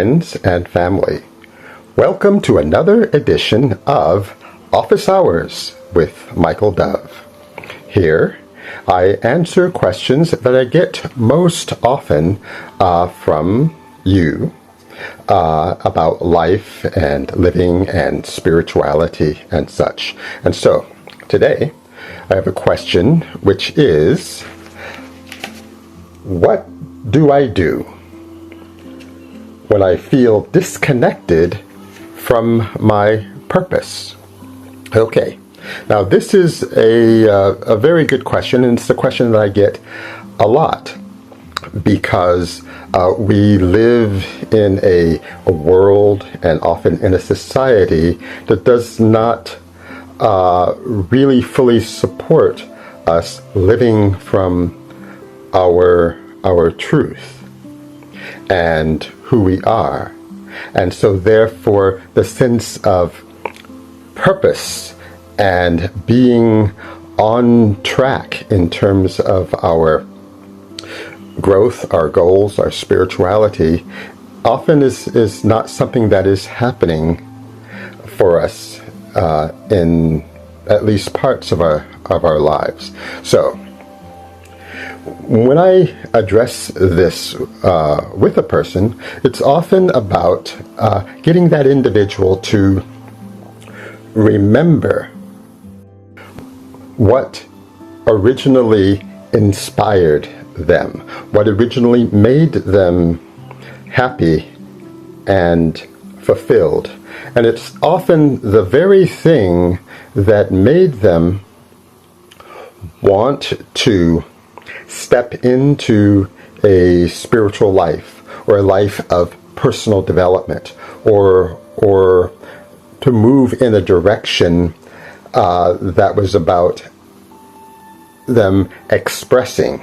friends and family. Welcome to another edition of Office Hours with Michael Dove. Here, I answer questions that I get most often from you about life and living and spirituality and such. And so, today, I have a question which is, what do I do when I feel disconnected from my purpose? Okay, now this is a very good question, and it's a question that I get a lot because we live in a world and often in a society that does not really fully support us living from our truth and who we are. And so therefore the sense of purpose and being on track in terms of our growth, our goals, our spirituality often is not something that is happening for us in at least parts of our lives. So when I address this with a person, it's often about getting that individual to remember what originally inspired them, what originally made them happy and fulfilled. And it's often the very thing that made them want to step into a spiritual life or a life of personal development or to move in a direction that was about them expressing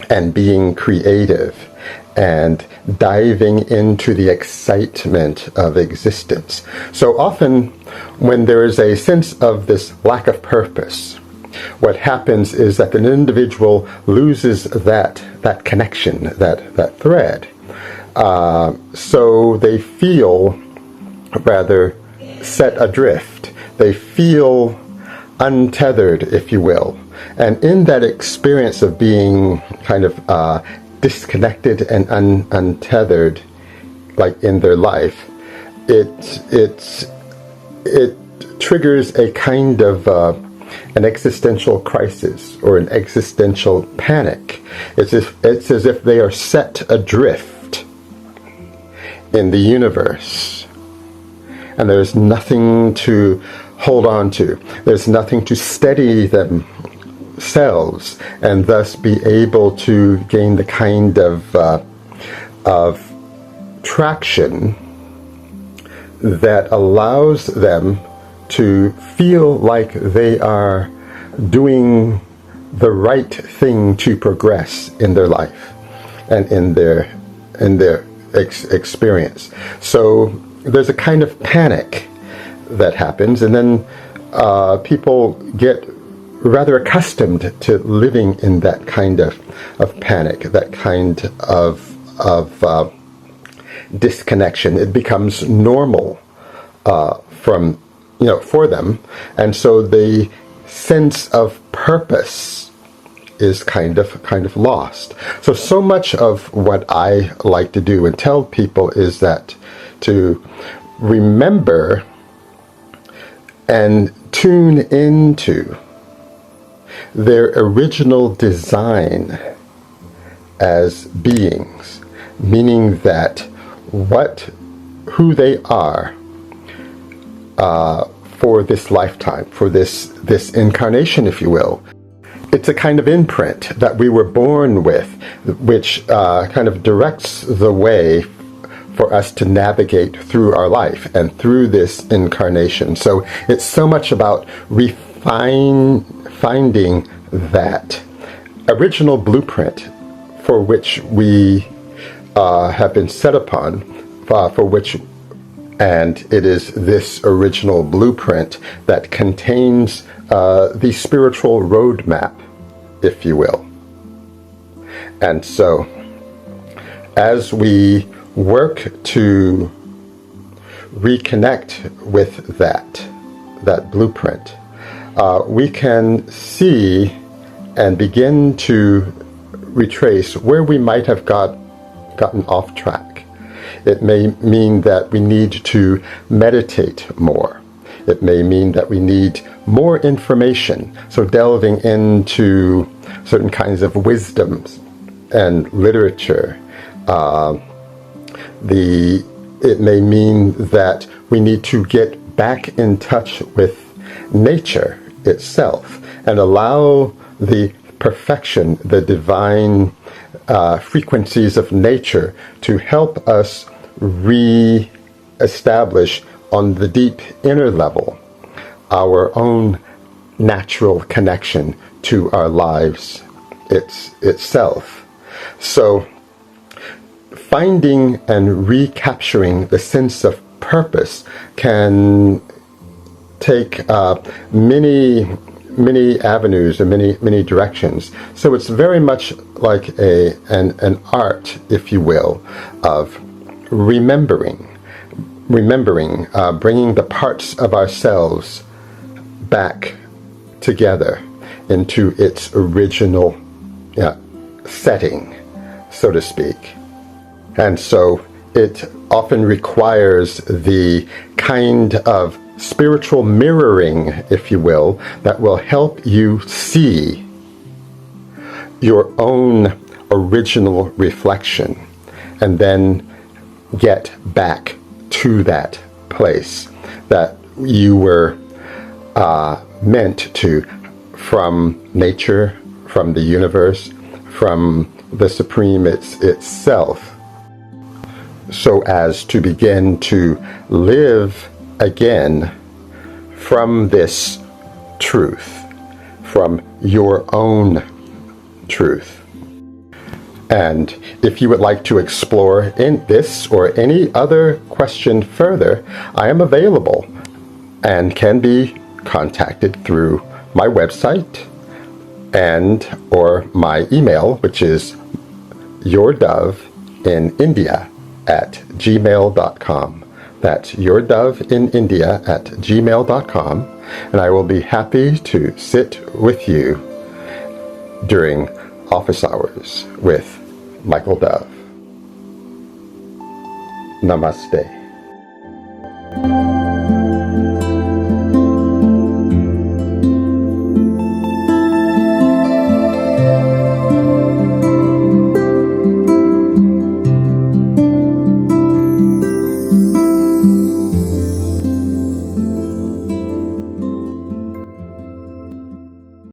and being creative and diving into the excitement of existence. So often when there is a sense of this lack of purpose, what happens is that an individual loses that connection, that thread. So they feel rather set adrift. They feel untethered, if you will. And in that experience of being kind of disconnected and untethered, like in their life, it triggers a kind of an existential crisis or an existential panic. It's as if they are set adrift in the universe, and there's nothing to hold on to. There's nothing to steady themselves, and thus be able to gain the kind of traction that allows them to feel like they are doing the right thing to progress in their life and in their experience. So there's a kind of panic that happens, and then people get rather accustomed to living in that kind of panic, that kind of disconnection. It becomes normal for them, and so the sense of purpose is kind of lost. So much of what I like to do and tell people is that to remember and tune into their original design as beings, meaning that who they are for this lifetime, for this incarnation, if you will. It's a kind of imprint that we were born with, which kind of directs the way for us to navigate through our life and through this incarnation. So it's so much about finding that original blueprint for which we have been set upon, and it is this original blueprint that contains the spiritual roadmap, if you will. And so, as we work to reconnect with that blueprint, we can see and begin to retrace where we might have gotten off track. It may mean that we need to meditate more. It may mean that we need more information, so delving into certain kinds of wisdoms and literature. It may mean that we need to get back in touch with nature itself and allow the perfection, the divine frequencies of nature to help us re-establish on the deep inner level our own natural connection to our lives itself. So finding and recapturing the sense of purpose can take many avenues and many directions. So it's very much like an art, if you will, of remembering, bringing the parts of ourselves back together into its original setting, so to speak. And so it often requires the kind of spiritual mirroring, if you will, that will help you see your own original reflection and then get back to that place that you were meant to, from nature, from the universe, from the Supreme itself, so as to begin to live again from this truth, from your own truth. And if you would like to explore in this or any other question further, I am available and can be contacted through my website and or my email, which is yourdoveInIndia@gmail.com. That's yourdoveInIndia@gmail.com, and I will be happy to sit with you during office hours with Michael Dove. Namaste.